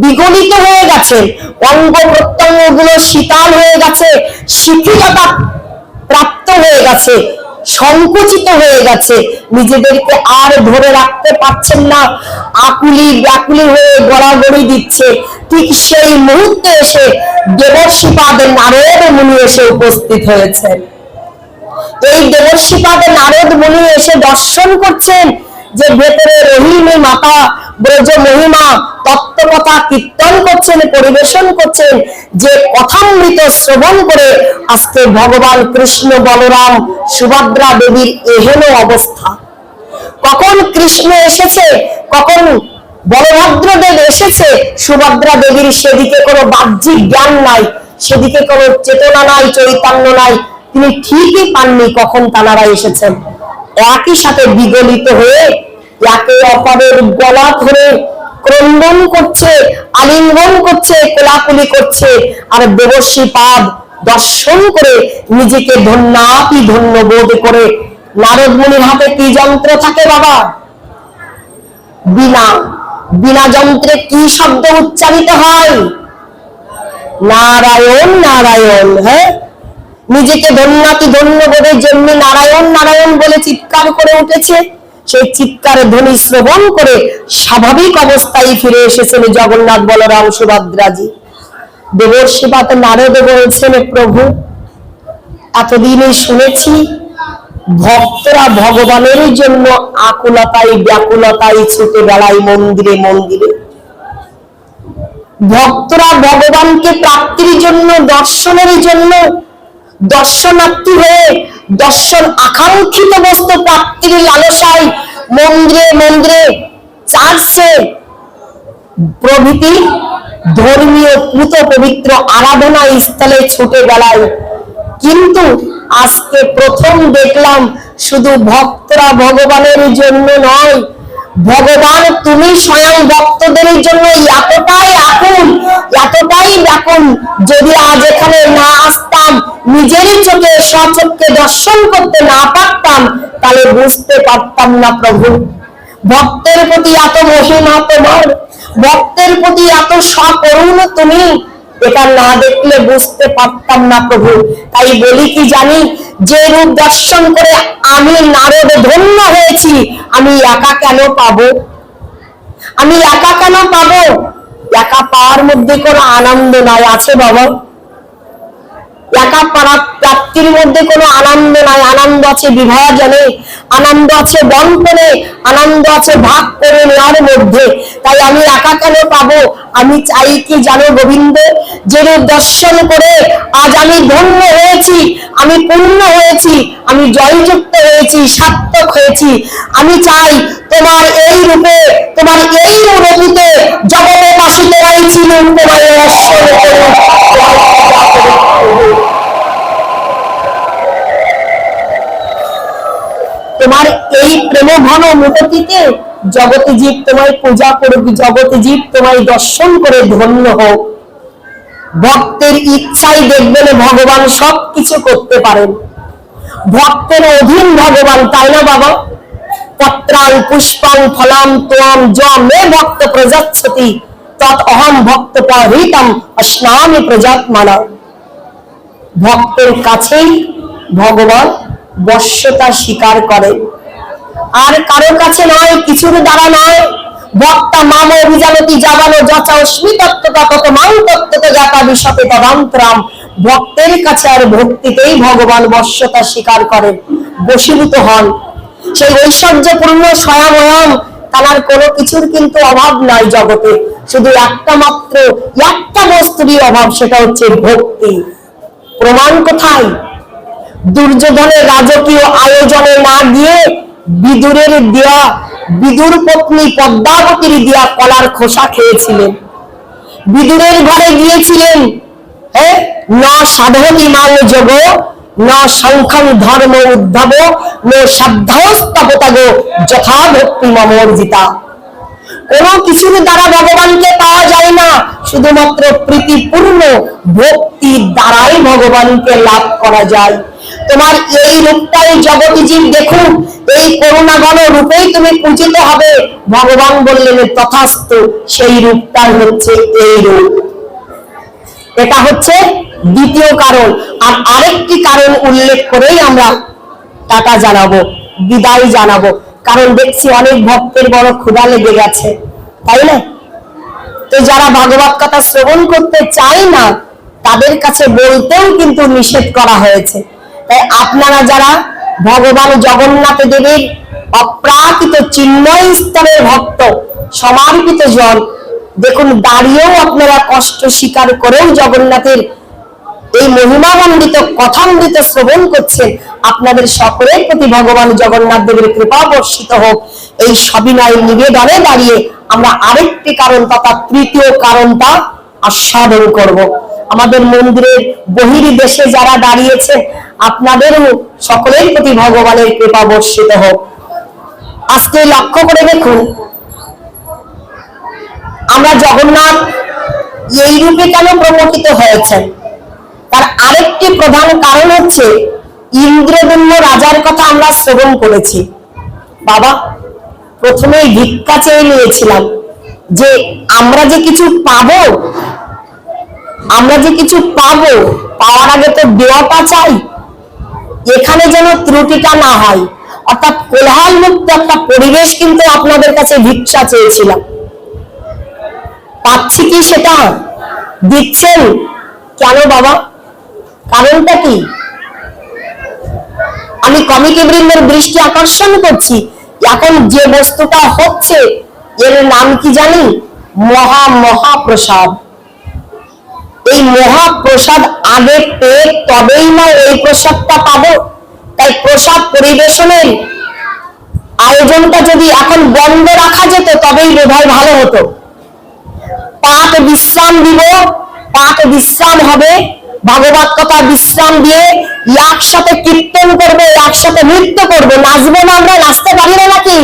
বিগলিত হয়ে গেছে, অঙ্গ প্রত্যঙ্গ গুলো শীতল হয়ে গেছে, শিথিলতা প্রাপ্ত হয়ে গেছে, সংকুচিত হয়ে গেছে, নিজেদেরকে আর ধরে রাখতে পারছেন না, আকুলি ব্যাকুলি হয়ে গড়াগড়ি দিচ্ছে। ঠিক সেই মুহূর্তে এসে দেবর্ষিপাদ নারদ মুনি এসে উপস্থিত হয়েছেন। এই দেবর্ষিপাদ নারদ মুনি এসে দর্শন করছেন যে ভেতরে রোহিণী মাতা ব্রজ মহিমা তত্ত্বকথা কীর্তন করছেন, পরিবেশন করছেন, যে কথামৃত শ্রবণ করে আজকে ভগবান কৃষ্ণ বলরাম সুভদ্রা দেবীর এহেন অবস্থা। কখন কৃষ্ণ এসেছে, কখন বলভদ্র দেব এসেছে, সুভদ্রা দেবীর সেদিকে কোনো বাহ্যিক জ্ঞান নাই, সেদিকে কোনো চেতনা নাই, চৈতন্য নাই, তিনি ঠিকই পাননি কখন তানারা এসেছেন। একই সাথে বিগলিত হয়ে একে অপরের গলা ধরে ক্রন্দন করছে, আলিঙ্গন করছে, কোলাকুলি করছে, আর দেবর্ষিপাদ দর্শন করে নিজেকে ধন্যাপি ধন্য বোধ করে। নারদ মুনির হাতে কি যন্ত্র থাকে বাবা? বীণা। বীণা যন্ত্রে কি শব্দ উচ্চারিত হয়? নারায়ণ নারায়ণ। হ্যাঁ, নিজেকে ধন্যাপি ধন্য বোধে যেমনি নারায়ণ নারায়ণ বলে চিৎকার করে উঠেছে, সেই চিৎকারে ধ্বনি শ্রবণ করে স্বাভাবিক অবস্থায় ফিরে এসেছেন জগন্নাথ বলরাম সুভদ্রাজি। দেবর্ষিপাদ নারদ বলছেন, প্রভু এতদিনে শুনেছি ভক্তরা ভগবানের জন্য আকুলতায় ব্যাকুলতায় ছুটে বেড়ায় মন্দিরে মন্দিরে। ভক্তরা ভগবানকে প্রাপ্তির জন্য, দর্শনের জন্য দর্শনার্থী হয়ে দর্শন আকাঙ্ক্ষিত বস্তু প্রাপ্তির লালসায় মন্দিরে মন্দিরে, চার্চে প্রভৃতি ধর্মীয় কৃত পবিত্র আরাধনা স্থলে ছুটে বেড়ায়। কিন্তু আজকে প্রথম দেখলাম শুধু ভক্তরা ভগবানের জন্য নয়, ভগবান তুমি স্বয়ং ভক্তদের জন্য এতটাই আকুল, এতটাই ব্যাকুল। যদি আজ এখানে না আসতাম, নিজের চোখে স্বচক্ষে দর্শন করতে না পারতাম, তাহলে বুঝতে পারতাম না প্রভু ভক্তের প্রতি এত মহিমা তোমার, ভক্তের প্রতি এত সকরুণ তুমি, এটা না দেখলে বুঝতে পারতাম না প্রভু। তাই বলি কি জানি, যে রূপ দর্শন করে আমি নারদ ধন্য হয়েছি, আমি একা কেন পাবো? আমি একা কেন পাবো? একা পাওয়ার মধ্যে কোনো আনন্দ নাই, আছে বাবা? একা প্রাপ্তির মধ্যে কোনো আনন্দ নাই। আনন্দ আছে বিভাজনে, আনন্দ আছে বন্টনে, আনন্দ আছে ভাগ করে নেওয়ার মধ্যে। তাই আমি একা কেন পাবো? আমি চাই কি জানো গোবিন্দ, যে দর্শন করে আজ আমি ধন্য হয়েছি, আমি পূর্ণ হয়েছি, আমি জয়যুক্ত হয়েছি, সার্থক হয়েছি। আমি চাই তোমার এই রূপে, তোমার এই মূর্তিতে জগতে বাসী তোমায় ছিলেন, তোমায় দর্শন করুন। তোমার এই প্রেম ঘন মূর্তিতে জগতে জীব তোমায় পূজা করুক, জগতে জীব তোমায় দর্শন করে ধন্য হোক। ভক্তের ইচ্ছাই দেখবেন ভগবান সবকিছু করতে পারেন। ভক্তের অধীন ভগবান, তাই না বাবা? পত্রাং পুষ্পাং ফলাং ত্বং য মে ভক্ত প্রজাচ্ছতি তৎ অহম ভক্ত পরিহিতম অস্নামি প্রজাত্মানা। ভক্তের কাছেই ভগবান বশ্যতা স্বীকার করে, আর কারো কাছে নয়, কিছুর দ্বারা নয়। ভক্তা মাম অভিজানতি জাবানো যচা অস্মি তত্ত্বতা তত মাং তত্ত্বতা জাতা বিশতে তদান্তরাম। ভক্তের কাছে আর ভক্তিতেই ভগবান বশ্যতা স্বীকার করেন, বশীভূত হন। সেই ঐশ্বর্যপূর্ণ স্বয়ং তার কোনো কিছুর কিন্তু অভাব নাই জগতে, শুধু একটা মাত্র একটা বস্তুরই অভাব, সেটা হচ্ছে ভক্তি। প্রমাণ কোথায়? দুর্যোধনের রাজকীয় আয়োজনে না গিয়ে বিদুরের দেয়া, বিদুর পত্নী পদ্মাবতীর দেয়া কলার খোসা খেয়েছিলেন। বিদুরের ঘরে গিয়েছিলেন, হ্যাঁ, ন সাধনী মান যোগ ন সংখ্যাং ধর্ম উদ্ধব ন সাধ্যাস্তপতাগ যথা ভক্তি মমর্জিতা। কোন কিছুর দ্বারা ভগবানকে পাওয়া যায় না, শুধুমাত্র প্রীতিপূর্ণ ভক্তির দ্বারাই ভগবানকে লাভ করা যায়। তো তোমার এই রূপটাই জগৎ জীব দেখুক, এই করুণা ঘন রূপেই তুমি পূজিত হবে। ভগবান বললেন তথাস্তু, সেই রূপটাই হচ্ছে এই রূপ। এটা হচ্ছে দ্বিতীয় কারণ। আর আরেকটি কারণ উল্লেখ করেই আমরা টাটা জানাবো, বিদায় জানাবো। কারণ দেখছি অনেক ভক্তের বড় ক্ষুধা লেগে গেছে, তাই না? তো যারা ভাগবত কথা শ্রবণ করতে চায় না তাদের কাছে বলতেও কিন্তু নিষেধ করা হয়েছে। তাই আপনারা যারা ভগবান জগন্নাথ দেবের অপ্রাকৃত চিন্ময় স্তরের ভক্ত, সমর্পিত জন, দেখুন দাঁড়িয়েও আপনারা কষ্ট স্বীকার করেও জগন্নাথের এই মহিমামণ্ডিত কথামৃত শ্রবণ করছেন। আপনাদের সকলের প্রতি ভগবান জগন্নাথ দেবের কৃপা বর্ষিত হোক। এই সবিনয় নিবেদনে দাঁড়িয়ে আমরা আরেকটি কারণ তথা তৃতীয় কারণটা আস্বাদন করব। আমাদের মন্দিরের বহির্দেশে যারা দাঁড়িয়েছে আপনাদের সকলের প্রতি ভগবানের কৃপা বর্ষিত হোক। আজকে লক্ষ্য করে দেখুন, আমরা জগন্নাথ এই রূপে কেন প্রমোটিত হয়েছেন তার আরেকটি প্রধান কারণ হচ্ছে ইন্দ্রদম্ন রাজার কথা আমরা শ্রবণ করেছি। বাবা, প্রথমে ভিক্ষা চেয়ে নিয়েছিলাম যে আমরা যে কিছু পাবো, পাওয়ার আগে তো দেওয়াটা চাই। এখানে যেন ত্রুটিটা না হয়, অর্থাৎ কোলাহল মুক্ত একটা পরিবেশ কিন্তু আপনাদের কাছে ভিক্ষা চেয়েছিলাম। পাচ্ছি কি সেটা? দিচ্ছেন কেন বাবা? কারণটা কি? আমি কমিটি বৃন্দের দৃষ্টি আকর্ষণ করছি, এখন যে বস্তুটা হচ্ছে এর নাম কি জানি? মহাপ্রসাদ। এই মহাপ্রসাদ আগে পেয়ে তবেই না এই প্রসাদটা পাবো। তাই প্রসাদ পরিবেশনের আয়োজনটা যদি এখন বন্ধ রাখা যেত তবেই বোধহয় ভালো হতো। পাঠ বিশ্রাম দিব, পাঠ বিশ্রাম হবে, ভাগবত কথা বিশ্রাম দিয়ে একসাথে কীর্তন করবো, একসাথে নৃত্য করবো। নাচবো না? আমরা নাচতে পারি না নাকি?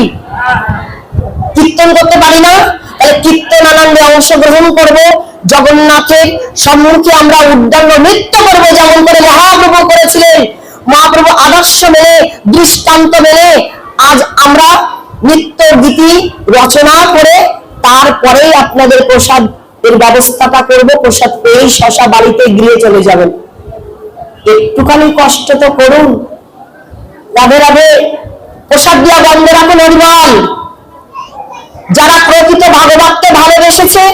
কীর্তন করতে পারি না? তাহলে কীর্তন আনন্দে অংশগ্রহণ করবো, জগন্নাথের সম্মুখে আমরা উদ্যান নৃত্য করবো, যেমন করে মহাপ্রভু করেছিলেন। মহাপ্রভু আদর্শ মেনে, দৃষ্টান্ত মেনে আজ আমরা নৃত্য গীতি রচনা করে তারপরেই আপনাদের প্রসাদ এর ব্যবস্থাটা করবো। প্রসাদ পেয়েই শশা বাড়িতে গৃহে চলে যাবেন। একটুখানি কষ্ট তো করুন। রাধে রাধে। প্রসাদ দিয়া বন্ধ রাখুন। হরিবল। যারা প্রকৃত ভাগবতকে ভালোবেসেছে,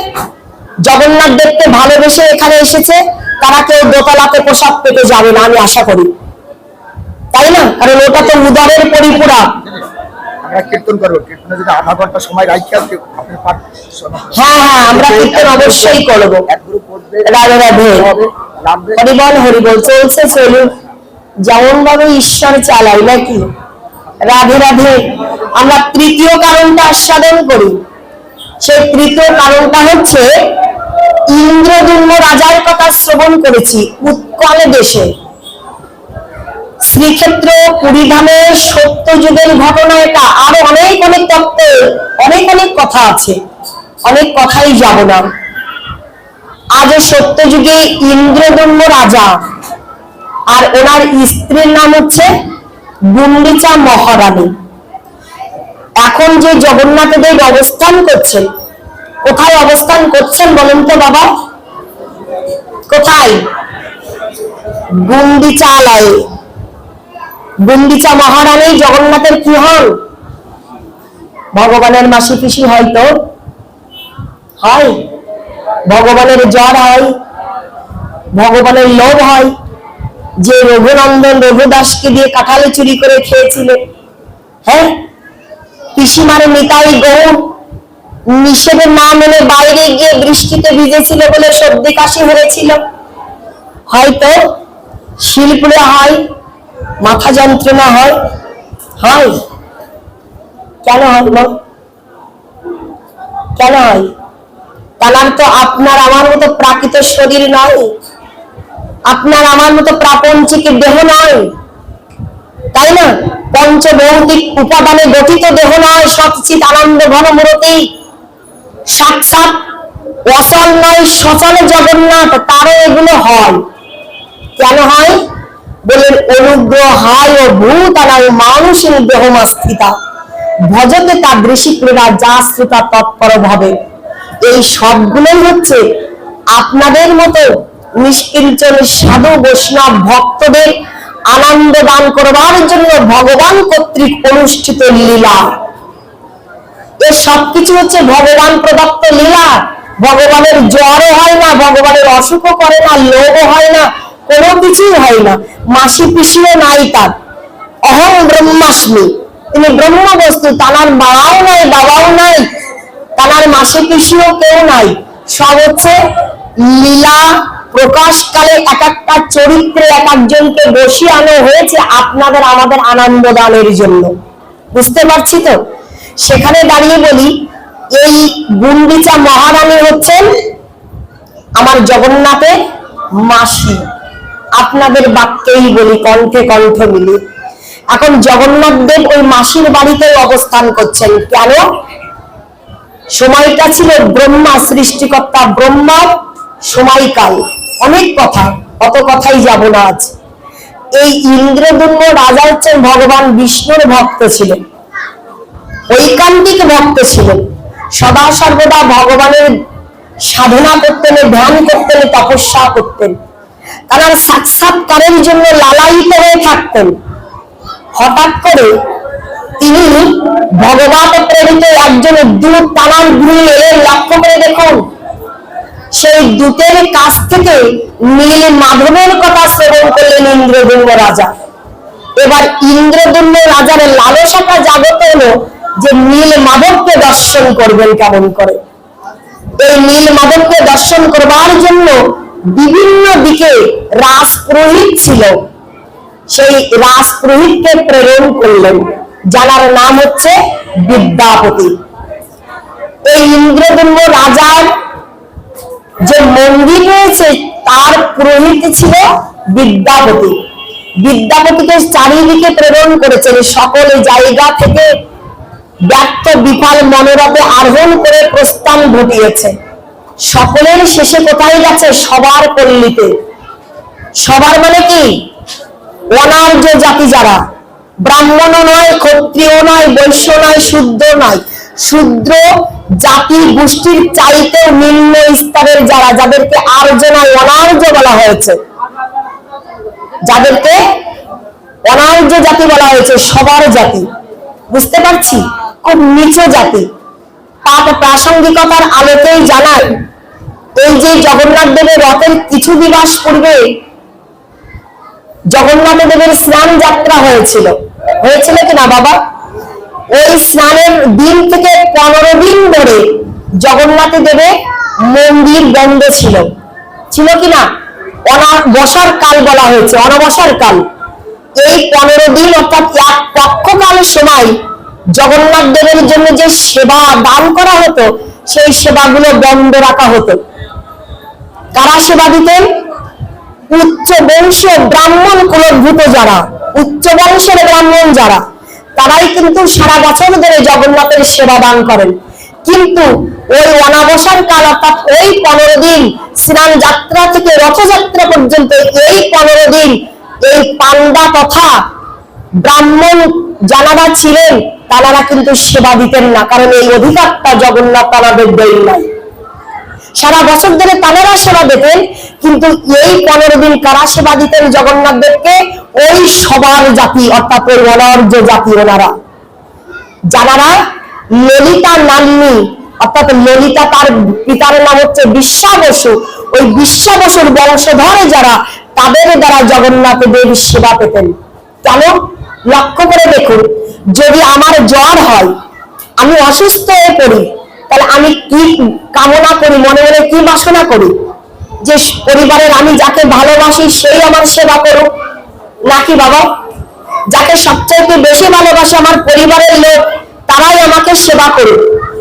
জগন্নাথ দেবকে ভালোবেসে এখানে এসেছে, তারা কেউ দোতলাতে প্রসাদ পেতে যাবে না, আমি আশা করি, তাই না? কারণ ওটা তো উদরের পরিপূরক। কীর্তন করবো, কীর্তনে যদি আধা ঘন্টা সময় রাখি আপনি পাঠ। হ্যাঁ, আমরা কীর্তন অবশ্যই করবো। রাধে রাধে। হরিবল হরিবল। চলছে চলুক, যেমন ভাবে ঈশ্বর চালাই নাকি। রাধে রাধে। আমরা তৃতীয় কারণটা আস্বাদন করি। সেই তৃতীয় কারণটা হচ্ছে ইন্দ্রদম্ন রাজার কথা শ্রবণ করেছি উৎকল দেশে, শ্রীক্ষেত্র পুরীধামে সত্যযুগের ঘটনা এটা। আরো অনেক অনেক তত্ত্ব, অনেক কথা আছে, অনেক কথাই যাব না। আজ সত্যযুগে ইন্দ্রদম্ন রাজা আর ওনার স্ত্রীর নাম হচ্ছে গুন্ডিচা মহারানী। এখন যে জগন্নাথ দেব অবস্থান করছেন, কোথায় অবস্থান করছেন বলেন তো বাবা? কোথায়? গুন্ডিচালয়ে। গুন্ডিচা মহারানী জগন্নাথের কি হন? ভগবানের মাসি পিসি হয়তো হয়, ভগবানের জ্বর হয়, ভগবানের লোভ হয়। যে রঘুনন্দন রঘুদাসকে দিয়ে কাঁঠালে চুরি করে খেয়েছিল, হ্যাঁ, পিসিমারে নিতাই গৌর নিষেধের না মেনে বাইরে গিয়ে বৃষ্টিতে ভিজেছিল বলে সর্দি কাশি হয়েছিল, হয়তো শিলপুরে হয়, মাথা যন্ত্রণা হয়। হয় কেন হয় না? কেন হয়? তার তো আপনার আমার মতো প্রাকৃত শরীর নয়, আপনার আমার মতো প্রাপঞ্চিক দেহ নয়, তাই না? পঞ্চভৌতিক উপাদানে গঠিত দেহ নয়, সচ্চিত আনন্দ ঘন মূরতি, সাক্ষাৎ অচল নয় সচল জগন্নাথ, তারও এগুলো হয়। কেন হয়? বলেন অনুগ্রহায় ভূতানাং মানুষের দেহমাস্থিতা ভজতে তাদৃশী ক্রীড়া যা শ্রোতা তৎপর ভাবে। এই সবগুলোই হচ্ছে আপনাদের মতো নিষ্কিঞ্চন সাধু বৈষ্ণব ভক্তদের আনন্দ দান করবার জন্য ভগবান কর্তৃক অনুষ্ঠিত লীলা। এর সবকিছু হচ্ছে ভগবান প্রদত্ত লীলা। ভগবানের জ্বরও হয় না, ভগবানের অসুখও করে না, লোভও হয় না, কোনো কিছুই হয় না। মাসি পিসিও নাই তার, অহং ব্রহ্মাস্মি, তিনি ব্রহ্ম বস্তু। তানার মাও নাই, বাবাও নাই, তানার মাসি পিসিও কেউ নাই। সব হচ্ছে লীলা প্রকাশকালে এক একটা চরিত্রে এক একজনকে বসিয়ে আনা হয়েছে আপনাদের আমাদের আনন্দ দানের জন্য। বুঝতে পারছি তো? সেখানে দাঁড়িয়ে বলি, এই গুন্ডিচা মহারানী হচ্ছেন আমার জগন্নাথের মাসি। আপনাদের বাক্যেই বলি, কণ্ঠে কণ্ঠ মিলি। এখন জগন্নাথ দেব ওই মাসির বাড়িতে অবস্থান করছেন। কেন? সময়টা ছিল ব্রহ্মা সৃষ্টিকর্তা ব্রহ্মার সময়কাল। অনেক কথা, অত কথাই যাব না আজ। এই ইন্দ্রদুম্ন রাজা হচ্ছেন ভগবান বিষ্ণুর ভক্ত ছিলেন, ঐকান্তিক ভক্ত ছিলেন। সদা সর্বদা ভগবানের সাধনা করতেন, ধ্যান করতেন, তপস্যা করতেন। তারা সাক্ষাৎকারের জন্য লালায়িত হয়ে থাকতেন। হঠাৎ করে তিনি ভগবান প্রেরিত একজন দূত তানার গৃহে এলেন। লক্ষ্য করে দেখুন, সেই দূতের কাছ থেকে নীল মাধবের কথা শ্রবণ করলেন ইন্দ্রদুম্ন রাজা। এবার ইন্দ্রদুম্ন রাজার লালসাটা জাগত হলো যে নীল মাধবকে দর্শন করবেন কেমন করে। এই নীল মাধবকে দর্শন করবার জন্য বিভিন্ন দিকে রাজপুরোহিত ছিল, সেই রাজপুরোহিতকে প্রেরণ করলেন, যার নাম হচ্ছে বিদ্যাপতি। এই ইন্দ্রদুম্ন রাজার যে মন্দির রয়েছে তার পুরোহিত ছিল বিদ্যাপতি। বিদ্যাপতিকে চারিদিকে প্রেরণ করেছেন, সকল জায়গা থেকে ব্যর্থ বিফল মনোরথে আরোহণ করে প্রস্থান ঘটিয়েছে। সকলের শেষে কোথায় গেছে? সবার পল্লীতে। সবার মানে কি? অনার্য জাতি যারা, ব্রাহ্মণও নয়, ক্ষত্রিয় নয়, বৈশ্য নয়, শূদ্র নয়, শূদ্র জাতি গোষ্ঠীর চাইতেও নিম্ন স্তরের যারা, যাদেরকে আর্য নয় অনার্য বলা হয়েছে, যাদেরকে অনার্য জাতি বলা হয়েছে, সবার জাতি। বুঝতে পারছি? খুব নিচু জাতি। তার প্রাসঙ্গিকতার আলোকেই জানাই, এই যে জগন্নাথ দেবের রথের কিছু দিবস পূর্বে জগন্নাথ দেবের স্নান যাত্রা হয়েছিল কিনা বাবা? ওই স্নানের দিন থেকে 15 দিন ধরে জগন্নাথ দেবের মন্দির বন্ধ ছিল কিনা? অনাবসর কাল বলা হয়েছে, অনবসর কাল। এই 15 দিন অর্থাৎ এক পক্ষকালের সময় জগন্নাথ দেবের জন্য যে সেবা দান করা হতো সেই সেবাগুলো বন্ধ রাখা হতো। কারা সেবা দিতেন? উচ্চ বংশীয় ব্রাহ্মণ কুলভূত যারা, উচ্চ বংশের ব্রাহ্মণ যারা, তারাই কিন্তু সারা বছর ধরে জগন্নাথের সেবা দান করেন। কিন্তু ওই অনাবসর কাল অর্থাৎ ওই 15 দিন স্নান যাত্রা থেকে রথযাত্রা পর্যন্ত এই 15 দিন এই পান্ডা তথা ব্রাহ্মণ যারা ছিলেন তারা কিন্তু সেবা দিতেন না, কারণ এই অধিকারটা জগন্নাথ তাদের দেন নাই। সারা বছর ধরে তারা সেবা দিতেন, কিন্তু এই 15 দিন কারা সেবা দিতেন জগন্নাথ দেবকে? ওই সবার জাতি অর্থাৎ ওই অনার্য জাতি, ওনারা যারা ললিতা নাম্নী, অর্থাৎ ললিতা তার পিতার নাম হচ্ছে বিশ্বা বসু, ওই বিশ্বা বসুর বংশধর যারা, তাদের দ্বারা জগন্নাথ দেব সেবা পেতেন। কেন? লক্ষ্য করে দেখুন, যদি আমার জ্বর হয়, আমি অসুস্থ হয়ে পড়ি, তাহলে আমি কি কামনা করি, মনে মনে কি বাসনা করি? যে পরিবারের আমি যাকে ভালোবাসি সেই আমার সেবা করুক, নাকি বাবা যাকে সবচেয়ে বেশি ভালোবাসে আমার পরিবারের লোক তারাই আমাকে সেবা করুক,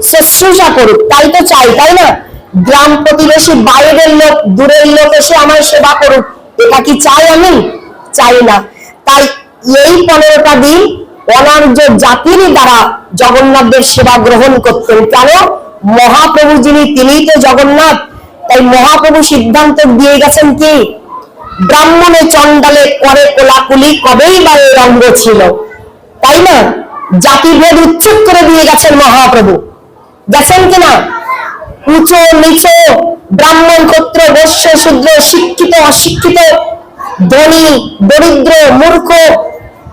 শুশ্রূষা করুক, তাই তো চাই, তাই না? গ্রাম প্রতিবেশী বাইরের লোক, দূরের লোক এসে আমার সেবা করুক, এটা কি চাই? আমি চাই না। তাই এই 15টা দিন অনার্য জাতির দ্বারা জগন্নাথের সেবা গ্রহণ করতেন। কেন? মহাপ্রভু যিনি, তিনিই তো জগন্নাথ। তাই মহাপ্রভু সিদ্ধান্ত দিয়ে গেছেন কি ব্রাহ্মণে চণ্ডালে করে কোলাকুলি কবেই বা এর অঙ্গ ছিল, তাই না? জাতিভেদ উচ্ছেদ করে দিয়ে গেছেন মহাপ্রভু, গেছেন কিনা? উঁচু নিচু, ব্রাহ্মণ ক্ষত্র বৈশ্য শূদ্র, শিক্ষিত অশিক্ষিত, ধনী দরিদ্র, মূর্খ,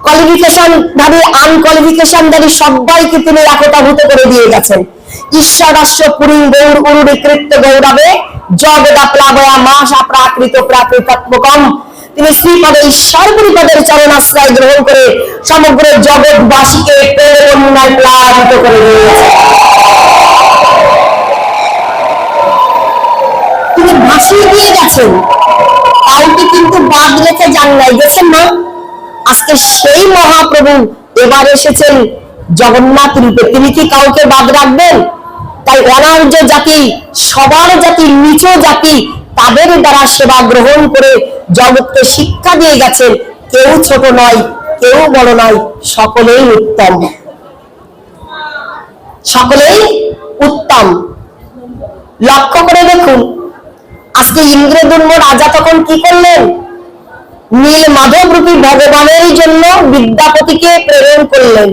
কোয়ালিফিকেশন ধারী আনকোয়ালিফিকেশন ধারী সবাইকে তিনি একতাভূত করে দিয়ে গেছেন। ঈশ্বর রাষ্ট্র পুরী গৌর উরুড়ি কৃত্য গৌরবে জগদা প্লাবয়া মাসা প্রাকৃত প্রাকৃতাত্মকম। তিনি শ্রীপদে ঈশ্বর পরিপদের চরণাশ্রয় গ্রহণ করে সমগ্র জগৎবাসীকে প্রেরণায় প্লাবিত করে দিয়েছেন। তিনি ভাসিয়ে দিয়ে গেছেন, কাউকে কিন্তু বাদ রেখে যান নাই, গেছেন না? আজকে সেই মহাপ্রভু এবার এসেছেন জগন্নাথ রূপে, তিনি কি কাউকে বাদ রাখবেন? তাই অনার্য জাতি, সবার জাতি, নিচু জাতি, তাদের দ্বারা সেবা গ্রহণ করে জগৎকে শিক্ষা দিয়ে গেছেন, কেউ ছোট নয়, কেউ বড় নয়, সকলেই উত্তম, সকলেই উত্তম। লক্ষ্য করে দেখুন, আজকে ইন্দ্রদুম্ন রাজা তখন কি করলেন? নীল মাধব রূপী ভগবানের জন্য বিদ্যাপতিকে প্রেরণ করলেন।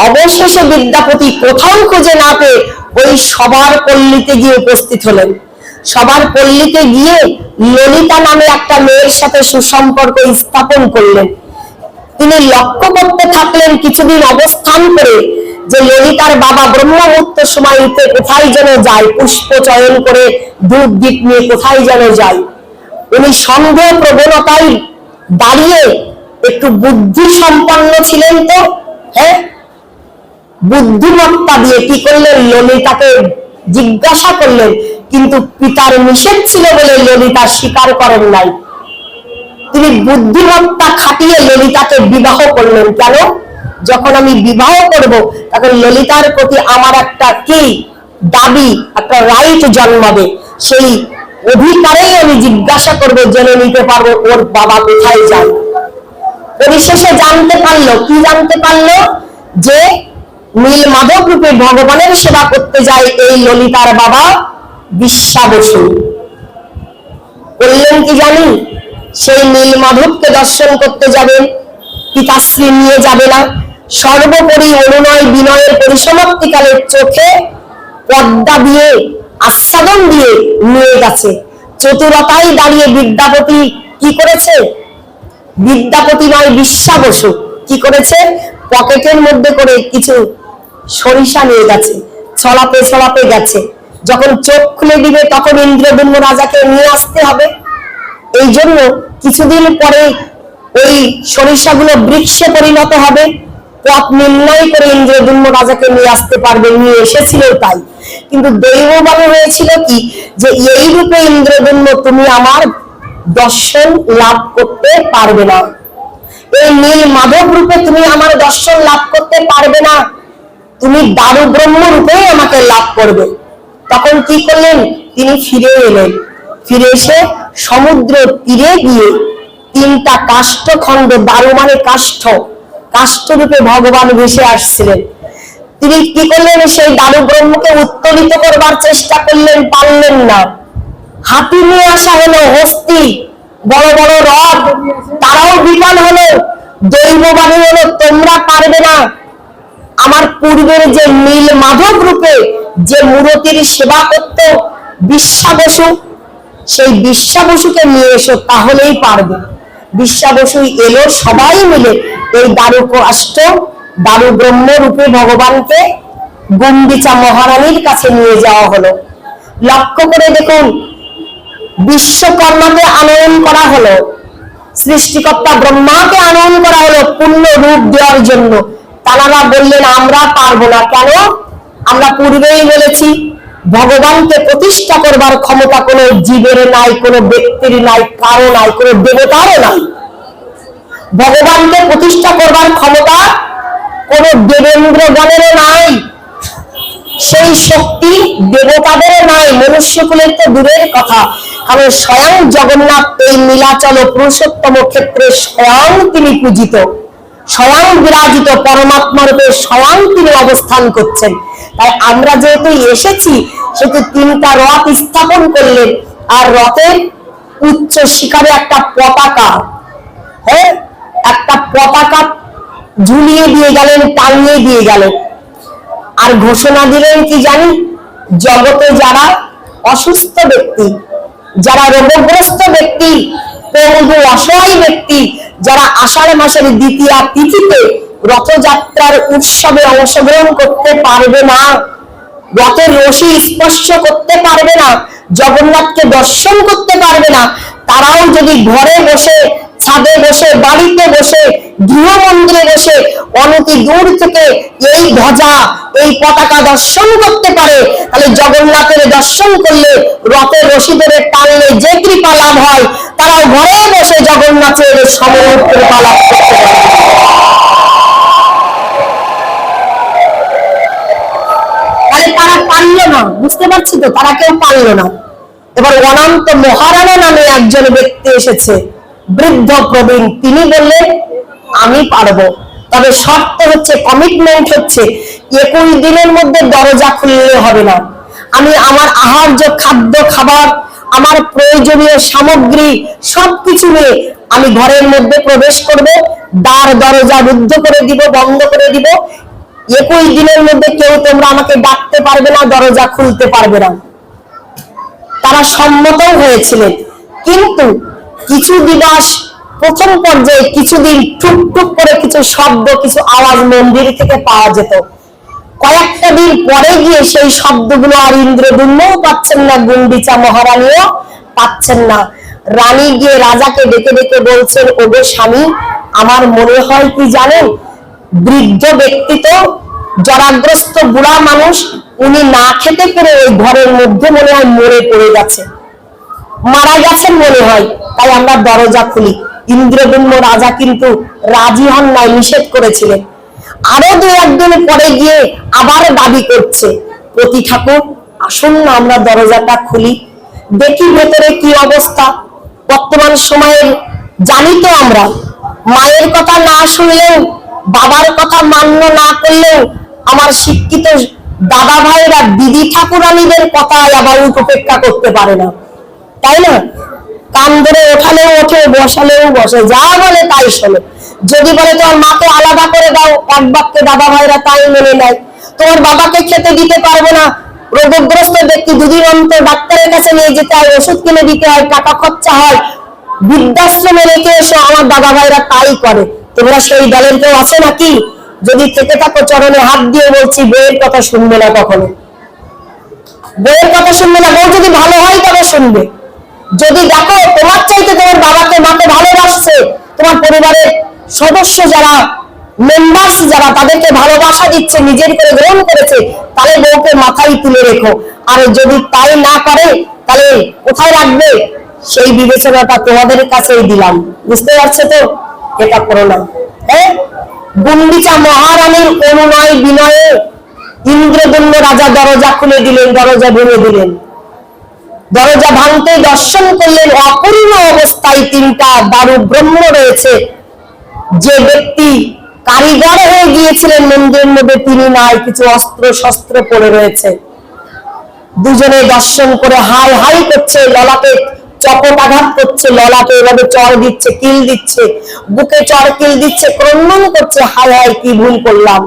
অবশেষে বিদ্যাপতি কোথাও খুঁজে না পেয়ে ওই সবার পল্লীতে গিয়ে উপস্থিত হলেন। সবার পল্লীতে গিয়ে ললিতা নামে একটা মেয়ের সাথে সুসম্পর্ক স্থাপন করলেন। তিনি লক্ষ্য করতে থাকলেন কিছুদিন অবস্থান করে যে ললিতার বাবা ব্রহ্মমুহূর্ত সময়তে কোথায় যেন যায়, পুষ্প চয়ন করে ধূপ দীপ নিয়ে কোথায় যেন যায়। উনি সন্দেহ প্রবণতায় দাঁড়িয়ে একটু বুদ্ধি সম্পন্ন ছিলেন, তো হ্যাঁ, বুদ্ধিমত্তা দিয়ে কি করলেন? ললিতাকে জিজ্ঞাসা করলেন, কিন্তু পিতার নিষেধ ছিল বলে ললিতা স্বীকার করেন নাই। তিনি বুদ্ধিমত্তা খাটিয়ে ললিতাকে বিবাহ করলেন। কেন? যখন আমি বিবাহ করব তখন ললিতার প্রতি আমার একটা কি দাবি, একটা রাইট জন্মাবে, সেই অধিকারেই আমি জিজ্ঞাসা করব, জেনে নিতে পারবো ওর বাবা কোথায় যায়। পরিশেষে জানতে পারলো, কি জানতে পারলো? যে নীল মাধব রূপে ভগবানের সেবা করতে যায় এই ললিতার বাবা বিশ্বা বসু। বললেন কি জানি? সেই নীল মাধবকে দর্শন করতে যাবেন, পিতাশ্রী নিয়ে যাবে না। সর্বোপরি অনুনয় বিনয়ের পরিসমাপ্তিকালের চোখে পর্দা দিয়ে আচ্ছাদন দিয়ে নিয়ে গেছে। চতুরতায় দাঁড়িয়ে বিদ্যাপতি কি করেছে? বিদ্যাপতি নয়, বিশ্বা বসু কি করেছে? পকেটের মধ্যে করে কিছু সরিষা নিয়ে গেছে, ছলাপে ছলাপে গেছে। যখন চোখ খুলে দিবে তখন ইন্দ্রদুম্ন রাজাকে নিয়ে আসতে হবে। এই জন্য কিছুদিন পরে ওই সরিষাগুলো বৃক্ষে পরিণত হবে, পথ নির্ণয় করে ইন্দ্রদুম্ন রাজাকে নিয়ে আসতে পারবে, নিয়ে এসেছিল তাই। কিন্তু দৈববাণী হয়েছিল কি, যে এই রূপে ইন্দ্রদুম্ন তুমি আমার দর্শন লাভ করতে পারবে না, এই নীল মাধব রূপে তুমি আমার দর্শন লাভ করতে পারবে না, তুমি দারু ব্রহ্ম রূপে আমাকে লাভ করবে। তখন কি করলেন? তিনি ফিরে এলেন। ফিরে এসে সমুদ্র তীরে গিয়ে তিনটা কাষ্ঠখণ্ড, দারু মানে কাষ্ঠ, কাষ্ঠ রূপে ভগবান ভেসে আসছিলেন। তিনি কি করলেন? সেই দারু ব্রহ্মকে উত্তোলিত করবার চেষ্টা করলেন, পারলেন না। হাতি নিয়ে আসা হলো, হস্তি, বড় বড় রথ, তারাও বিফল হলো। দৈববাণী হলো, তোমরা পারবে না। আমার পূর্বের যে নীল মাধব রূপে যে মূরতির সেবা করত বিশ্বা বসু, সেই বিশ্বা বসুকে নিয়ে এসো, তাহলেই পারবে। বিশ্বা বসু এলো, সবাই মিলে এই দারু কাষ্ঠ, দারু ব্রহ্ম রূপে ভগবানকে গুন্ডিচা মহারানীর কাছে নিয়ে যাওয়া হলো। লক্ষ্য করে দেখুন, বিশ্বকর্মাকে আনয়ন করা হলো, সৃষ্টিকর্তা ব্রহ্মাকে আনয়ন করা হলো পূর্ণ রূপ দেওয়ার জন্য। তারা বললেন আমরা পারবো না। কেন? আমরা পূর্বেই বলেছি, ভগবানকে প্রতিষ্ঠা করবার ক্ষমতা কোনো জীবের নাই, কোনো ব্যক্তির নাই, কারো নাই, কোনো দেবতারও নাই। ভগবানকে প্রতিষ্ঠা করবার ক্ষমতা কোনো দেবেন্দ্রগণেরও নাই, সেই শক্তি দেবতাদেরও নাই, মনুষ্যকুলের তো দূরের কথা। কারণ স্বয়ং জগন্নাথ এই নীলাচল পুরুষোত্তম ক্ষেত্রে স্বয়ং তিনি পূজিত, স্বয়ং বিরাজিত, পরমাত্মা রূপে স্বয়ং তিনি অবস্থান করছেন। তাই আমরা যেহেতু এসেছি, সেহেতু তিনটা রথ স্থাপন করলেন, আর রথের উচ্চ শিখরে একটা পতাকা, হ্যাঁ, একটা পতাকা ঝুলিয়ে দিয়ে গেলেন, টাঙিয়ে দিয়ে গেলেন। আর ঘোষণা দিলেন কি জানি, জগতে যারা অসুস্থ ব্যক্তি, যারা রোগগ্রস্ত ব্যক্তি, পঙ্গু অসহায় ব্যক্তি, যারা আষাঢ় মাসের দ্বিতীয়া তিথিতে রথযাত্রার উৎসবে অংশগ্রহণ করতে পারবে না, রথের রশি স্পর্শ করতে পারবে না, জগন্নাথকে দর্শন করতে পারবে না, তারাও যদি ঘরে বসে, ছাদে বসে, বাড়িতে বসে, গৃহ মন্দিরে বসে অনতি দূর থেকে এই ধ্বজা, এই পতাকা দর্শন করতে পারে, তাহলে জগন্নাথের দর্শন করলে, রথের রশি ধরে টানলে যে কৃপা লাভ হয়, তারাও ঘরে বসে জগন্নাথের সময় কৃপা লাভ করতে পারে। তাহলে তারা পারলো না, বুঝতে পারছি তো, তারা কেউ পারলো না। এবার অনন্ত মহারানা নামে একজন ব্যক্তি এসেছে, বৃদ্ধ প্রবীণ, তিনি বললেন আমি পারবো, তবে শর্ত হচ্ছে, কমিটমেন্ট হচ্ছে 21 দিনের মধ্যে দরজা খুললে হবে না। আমি আমার আহার্য, খাদ্য, খাবার, আমার প্রয়োজনীয় সামগ্রী সবকিছু নিয়ে আমি ঘরের মধ্যে প্রবেশ করব, দ্বার দরজা রুদ্ধ করে দিব, বন্ধ করে দিব। 21 দিনের মধ্যে কেউ তোমরা আমাকে ডাকতে পারবে না, দরজা খুলতে পারবে না। তারা সম্মত হয়েছিলেন, কিন্তু কিছু দিবস, প্রথম পর্যায়ে কিছুদিন টুকটুক করে কিছু শব্দ, কিছু আওয়াজ মন্দির থেকে পাওয়া যেত। কয়েকটা দিন পরে গিয়ে সেই শব্দগুলো আর ইন্দ্রদুম্নও পাচ্ছেন না, গুন্ডিচা মহারানীও পাচ্ছেন না। রানী গিয়ে রাজাকে ডেকে ডেকে বলছেন, ওগো স্বামী, আমার মনে হয় কি জানেন, বৃদ্ধ ব্যক্তি তো, জরাগ্রস্ত বুড়া মানুষ, উনি না খেতে পেরে ওই ঘরের মধ্যে মনে হয় মরে পড়ে গেছে, মারা গেছেন মনে হয়, তাই আমরা দরজা খুলি। ইন্দ্রদুম্ন রাজা কিন্তু রাজি হন নাই, নিষেধ করেছিলেন। আরো 2-1 দিন পরে গিয়ে আবার দাবি করছে, পতি ঠাকুর আসুন না, আমরা দরজাটা খুলি, দেখি ভেতরে কি অবস্থা। বর্তমান সময়ের জানি তো আমরা, মায়ের কথা না শুনলেও, বাবার কথা মান্য না করলেও, আমার শিক্ষিত দাদা ভাইরা দিদি ঠাকুরানীদের কথা আবার উপেক্ষা করতে পারে না, তাই না? কান ধরে ওঠালেও ওঠে, বসালেও বসে, যা বলে তাই শোনে। যদি বলে তোমার মাকে আলাদা করে দাও, এক বাক্যে দাদা ভাইরা তাই মেনে নেয়। তোমার বাবাকে খেতে দিতে পারবো না, রোগগ্রস্ত ব্যক্তি 2 দিন অন্তর ডাক্তারের কাছে নিয়ে যেতে হয়, ওষুধ কিনে দিতে হয়, টাকা খরচা হয়, বৃদ্ধাশ্রমে রেখে এসো, আমার দাদা ভাইরা তাই করে। তোমরা সেই দলের কেউ আছো নাকি? যদি থেকে থাকো চরণে হাত দিয়ে বলছি, বইয়ের কথা শুনবে না কখনো, বইয়ের কথা শুনবে না। বউ যদি ভালো হয় তবে শুনবে। যদি দেখো তোমার চাইতে তোমার বাবাকে, মাকে ভালোবাসছে, তোমার পরিবারের সদস্য যারা, মেম্বার্স যারা, তাদেরকে ভালোবাসা দিচ্ছে, নিজের করে গ্রহণ করেছে, তাহলে বউকে মাথায় তুলে রেখো। আর যদি তাই না করে, তাহলে কোথায় রাখবে, সেই বিবেচনাটা তোমাদের কাছেই দিলাম। বুঝতে পারছো তো? এটা করো না। হ্যাঁ, গুন্ডিচা মহারানীর অনুনয় বিনয়ে ইন্দ্রদুম্ন রাজা দরজা খুলে দিলেন, দরজা ভেঙে দিলেন। দরজা ভাঙতে দর্শন করলেন, অপূর্ণ অবস্থায় 3টা দারু ব্রহ্ম রয়েছে। যে ব্যক্তি কারিগর হয়ে গিয়েছিলেন মন্দিরের মধ্যে, তিনি নাই, কিছু অস্ত্র শস্ত্র পড়ে রয়েছে। দুজনে দর্শন করে হাই হাই করছে, ললাটে চপটাঘাত করছে, ললাটে এভাবে চড় দিচ্ছে, কিল দিচ্ছে, বুকে চড় কিল দিচ্ছে, ক্রন্দন করছে, হাই হাই কি ভুল করলাম।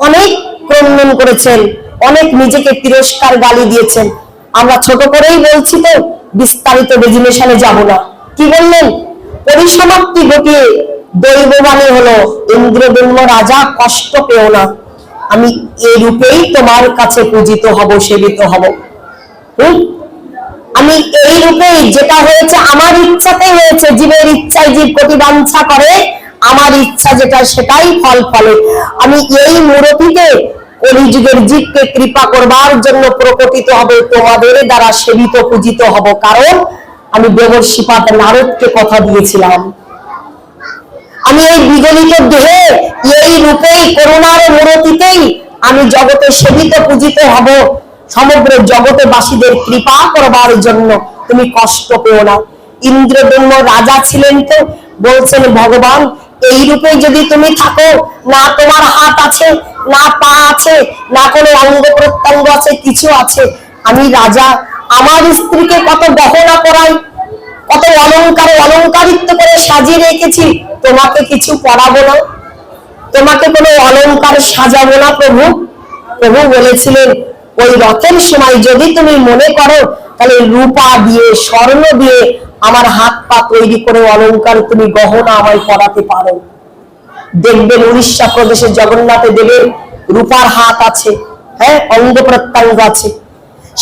অনেক ক্রন্দন করেছেন, অনেক নিজেকে তিরস্কার গালি দিয়েছেন। আমরা ছোট করেই বলছি তো, বিস্তারিত ডেজিনেশনে যাব না। কি বললেন? পরিসমাপ্তি ঘটিয়ে দৈববাণী হলো, ইন্দ্রদুম্ন রাজা কষ্ট পেও না, আমি এই রূপেই তোমার কাছে পূজিত হব, সেবিত হব। আমি এই রূপেই, যেটা হয়েছে আমার ইচ্ছাতে হয়েছে, জীবের ইচ্ছায় জীব প্রতিবাঞ্ছা করে, আমার ইচ্ছা যেটা সেটাই ফল ফলে। আমি এই মূরতিতে কলিযুগের জীবকে কৃপা করবার জন্য প্রকটিত হবে, তোমাদের দ্বারা সেবিত পূজিত হব। কারণ আমি দেবর্ষিপাদ নারদকে কথা দিয়েছিলাম, আমি এই বিগলিত দেহে, এই রূপেই, করুণার মূরতিতেই আমি জগতে সেবিত পূজিত হব, সমগ্র জগতে বাসীদের কৃপা করবার জন্য। তুমি কষ্ট পেও না। ইন্দ্রদুম্ন রাজা ছিলেন তো, বলছেন ভগবান, এই রূপে যদি তুমি থাকো, না তোমার হাত আছে, না পা আছে, না কোনো অঙ্গ প্রত্যঙ্গ আছে, কিছু আছে, আমি রাজা, আমার স্ত্রীকে কত গহনা পরাই, কত অলংকারে অলংকারিত্ব করে সাজিয়ে রেখেছি, তোমাকে কিছু পরাবো না, তোমাকে কোনো অলংকার সাজাবো না প্রভু। প্রভু বলেছিলেন ওই রথের সময় যদি তুমি মনে করো তাহলে রূপা দিয়ে স্বর্ণ দিয়ে আমার হাত পা তৈরি করে অলংকার তুমি গহনা আমায় পরাতে পারো। দেখবেন উড়িষ্যা প্রদেশে জগন্নাথ দেবের রূপার হাত আছে, হ্যাঁ, অঙ্গ প্রত্যঙ্গ আছে।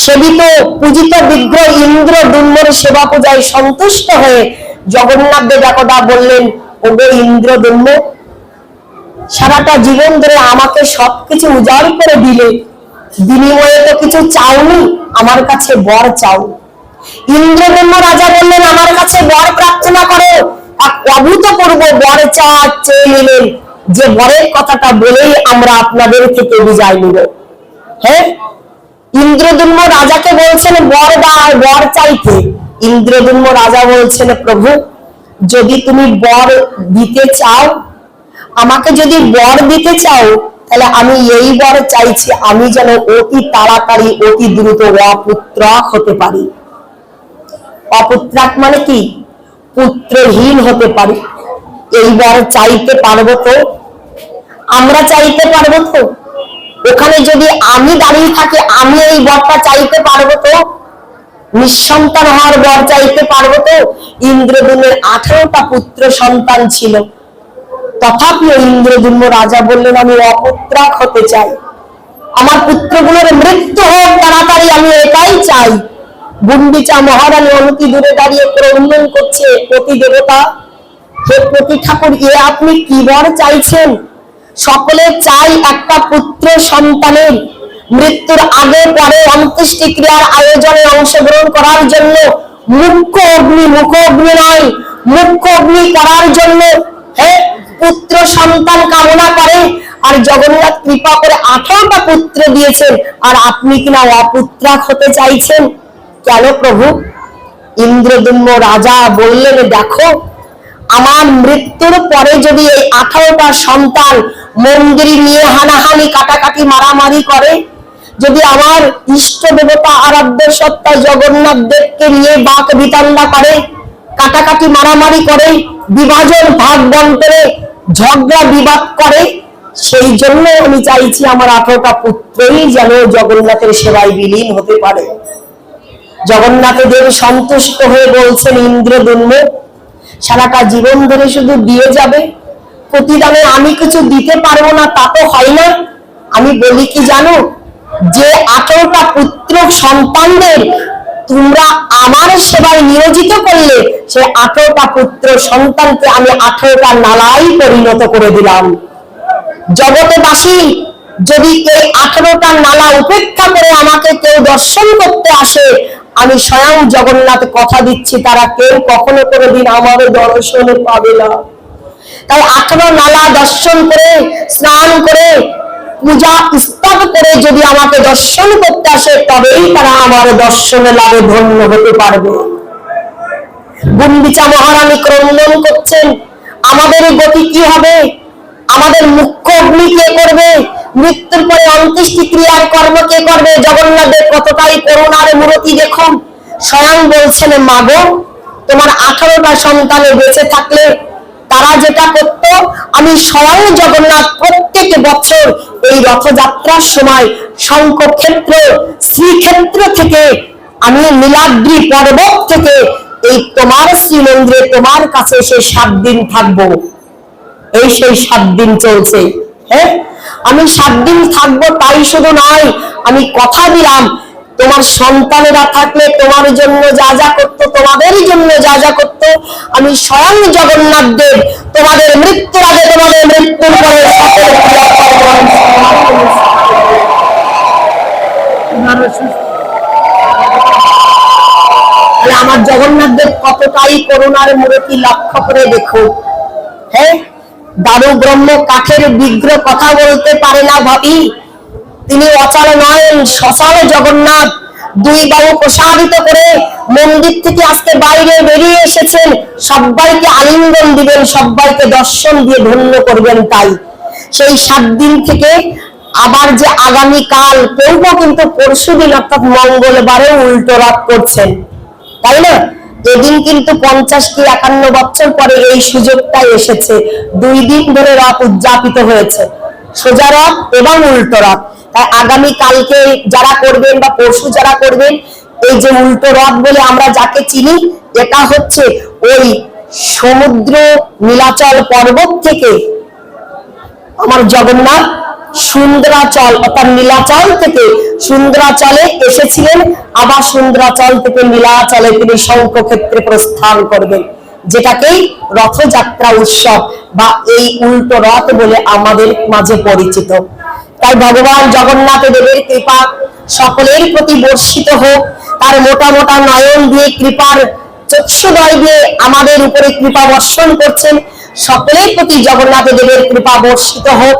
সেবিত পূজিত বিগ্রহ ইন্দ্র দুম্নের সেবা পূজায় সন্তুষ্ট হয়ে জগন্নাথ দেব একদা বললেন, ওগো ইন্দ্র দুম্ন, সারাটা জীবন ধরে আমাকে সবকিছু উজাড় করে দিলে, বিনিময়ে তো কিছু চাওনি, আমার কাছে বর চাও। ইন্দ্রদম্য রাজা বললেন, আমার কাছে বর প্রার্থনা করো। এক অভূতপূর্ব বর চেয়ে নিলেন, যে বরের কথাটা বলেই আমরা আপনাদের থেকে বিদায় নিব। হ্যাঁ, ইন্দ্রদম্য রাজাকে বলছেন বর চাইতে। ইন্দ্রদম্য রাজা বলছেন, প্রভু যদি তুমি বর দিতে চাও, আমাকে যদি বর দিতে চাও, তাহলে আমি এই বর চাইছি, আমি যেন অতি তাড়াতাড়ি অতি দ্রুত অপুত্রক হতে পারি। অপুত্রক মানে কি? পুত্রহীন হতে পারি। এই বর চাইতে পারবো তো? আমরা চাইতে পারবো তো? ওখানে যদি আমি দাঁড়িয়ে থাকি, আমি এই বরটা চাইতে পারবো তো? নিঃসন্তান হওয়ার বর চাইতে পারবো তো? ইন্দ্রদুম্নের 18টা পুত্র সন্তান ছিল, তথাপিও ইন্দ্রদুম্ন রাজা বললেন, আমি অপুত্রক হতে চাই, আমার পুত্রগুলোর মৃত্যু হোক তাড়াতাড়ি, আমি এটাই চাই। গুন্ডিচা মহারানী অনতি দূরে দাঁড়িয়ে ক্রন্দন করছে, পতি দেবতা, হে পতি ঠাকুর, এ আপনি কি বর চাইছেন? সকলে চাই একটা পুত্র সন্তানের মৃত্যুর আগে পরে অন্ত্যেষ্টি ক্রিয়ার আয়োজনে অংশগ্রহণ করার জন্য মুখ্য অগ্নি নয়, মুখ্য অগ্নি করার জন্য, হ্যাঁ, পুত্র সন্তান কামনা করে। আর জগন্নাথ কৃপা করে 18টা পুত্র দিয়েছেন, আর আপনি কিনা অপুত্রক হতে চাইছেন কেন প্রভু? ইন্দ্রদুম্ন রাজা বললেন, দেখো, আমার মৃত্যুর পরে যদি এই 18টা সন্তান মন্দির নিয়ে হানাহানি কাটাকাটি মারামারি করে, যদি আমার ইষ্ট দেবতা আরাধ্য সত্তা জগন্নাথ দেবকে নিয়ে বাক বিতণ্ডা করে, কাটাকাটি মারামারি করে, বিভাজন ভাগ বন্টনে ঝগড়া বিবাদ করে, সেই জন্য আমি চাইছি আমার 18টা পুত্রই যেন জগন্নাথের সেবায় বিলীন হতে পারে। জগন্নাথ দেব সন্তুষ্ট হয়ে বলছেন, ইন্দ্রদুম্ন, সারাটা জীবন ধরে শুধু দিয়ে যাবে, প্রতিদানে আমি কিছু দিতে পারবো না তা তো হয় না। আমি বলি কি জানো, যে 18টা পুত্র সন্তানদের তোমরা আমার সেবায় নিয়োজিত করলে, সে 18টা পুত্র সন্তানকে আমি 18টা নালাই পরিণত করে দিলাম। জগতেবাসী যদি এই 18টা নালা উপেক্ষা করে আমাকে কেউ দর্শন করতে আসে, আমি স্বয়ং জগন্নাথ কথা দিচ্ছি, তারা কেউ কখনো কোনোদিন আমার দর্শনে পাবে না। তাই 18 নালা দর্শন করে, স্নান করে, পূজা স্তব করে যদি আমাকে দর্শন করতে আসে, তবেই তারা আমার দর্শনে লাভে ধন্য হতে পারবে। গুন্ডিচা মহারানী ক্রন্দন করছেন, আমাদের গতি কি হবে? আমাদের মুখ্য অগ্নি কে করবে? মৃত্যুর পরে অন্ত্যেষ্টি ক্রিয়ার কর্ম কে করবে? জগন্নাথের কতটাই করুণার মূর্তি দেখুন। স্বয়ং বলছেন, মাগো, তোমার 18টা সন্তানে বেঁচে থাকলে তারা যেটা করত, আমি স্বয়ং জগন্নাথ প্রত্যেক বছর এই রথযাত্রার সময় শঙ্খক্ষেত্র, শ্রীক্ষেত্র থেকে, আমি নীলাদ্রি পর্বত থেকে এই তোমার শ্রীমন্দিরে তোমার কাছে এসে 7 দিন থাকবো। এই সেই 7 দিন চলছে। হ্যাঁ, আমি 7 দিন থাকবো, তাই শুধু নয়, আমি কথা দিলাম, তোমার সন্তানেরা থাকলে তোমার জন্য যা যা করতো, তোমাদের জন্য যা যা করতো, আমি স্বয়ং জগন্নাথ দেব তোমাদের মৃত্যুর আগে, তোমাদের মৃত্যুর পরে আমার জগন্নাথ দেব কতটাই করুণার মূর্তি লক্ষ্য করে দেখো। হ্যাঁ, দারু ব্রহ্ম কাঠের বিগ্রহ কথা বলতে পারে না ভাবি, তিনি অচল নয়ন সচল জগন্নাথ। 2 বাহু প্রসারিত করে মন্দির থেকে আজকে বাইরে বেরিয়ে এসেছেন, সবাইকে আলিঙ্গন দিবেন, সবাইকে দর্শন দিয়ে ধন্য করবেন। তাই সেই 7 দিন থেকে আবার যে আগামীকাল কেউ কিন্তু পরশুদিন অর্থাৎ মঙ্গলবারে উল্টো রথ করছেন, তাই না? এদিন কিন্তু 50 কি 51 বছর পরে এই সুযোগটা এসেছে। 2 দিন ধরে রথ উদযাপিত হয়েছে, সোজা রথ এবং উল্টো রথ। তাই আগামী কালকে যারা করবেন বা পরশু যারা করবেন, এই যে উল্টো রথ বলে আমরা যাকে চিনি, এটা হচ্ছে ওই সমুদ্র নীলাচল পর্বত থেকে আমার জগন্নাথ সুন্দরাচল অর্থাৎ নীলাচল থেকে সুন্দরাচলে এসেছিলেন, আবার সুন্দরাচল থেকে নীলাচলে তিনি শঙ্খক্ষেত্রে প্রস্থান করবেন, যেটাকেই রথযাত্রা উৎসব বা এই উল্টো রথ বলে আমাদের মাঝে পরিচিত। তাই ভগবান জগন্নাথ দেবের কৃপা সকলের প্রতি বর্ষিত হোক। তার মোটা মোটা নয়ন দিয়ে কৃপার চক্ষুদয় দিয়ে আমাদের উপরে কৃপা বর্ষণ করছেন। সকলের প্রতি জগন্নাথ দেবের কৃপা বর্ষিত হোক।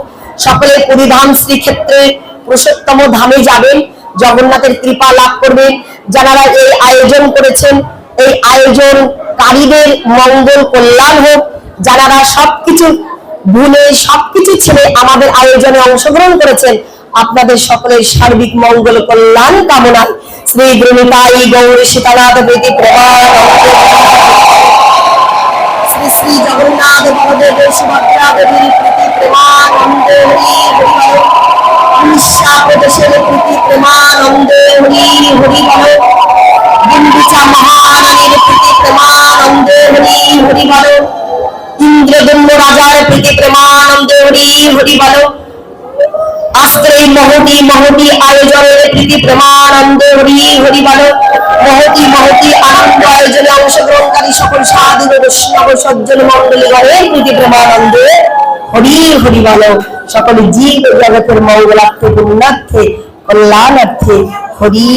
সকলে পুরীধাম শ্রীক্ষেত্রে পুরুষোত্তম ধামে যাবেন, জগন্নাথের কৃপা লাভ করবেন। যারা এই আয়োজন করেছেন, এই আয়োজনকারীদের মঙ্গল কল্যাণ হোক। যারা সবকিছু ভুলে সবকিছু ছেড়ে আমাদের আয়োজনে অংশগ্রহণ করেছেন, আপনাদের সকলের সার্বিক মঙ্গল কল্যাণ কামনায় শ্রী গুরুনিতাই গৌর সীতানাথ প্রীতি শ্রী শ্রী জগন্নাথ বলদেব সুভদ্রা দেবীর প্রীতি প্রেমানন্দে হরি হরি বল। উড়িষ্যা প্রদেশের প্রীতি প্রেমানন্দে হরি হরি বল। গুন্ডিচা মহারানীর প্রীতি প্রেমানন্দে হরি হরি বল। ইন্দ্রদম্ব রাজার প্রীতি প্রেমানন্দে হরি হরি বল। আজকের এই মহতি মহতি আয়োজনের প্রীতি প্রেমানন্দে হরি হরি বল। মহতি মহতি আনন্দ আয়োজনে অংশগ্রহণকারী সকল সাধু বৈষ্ণব সজ্জন মন্ডলীগণের প্রীতি প্রেমানন্দে হরি হরি বল। সকল জীব জগতের মঙ্গলার্থে পুণ্যার্থে কল্যাণার্থে হরি।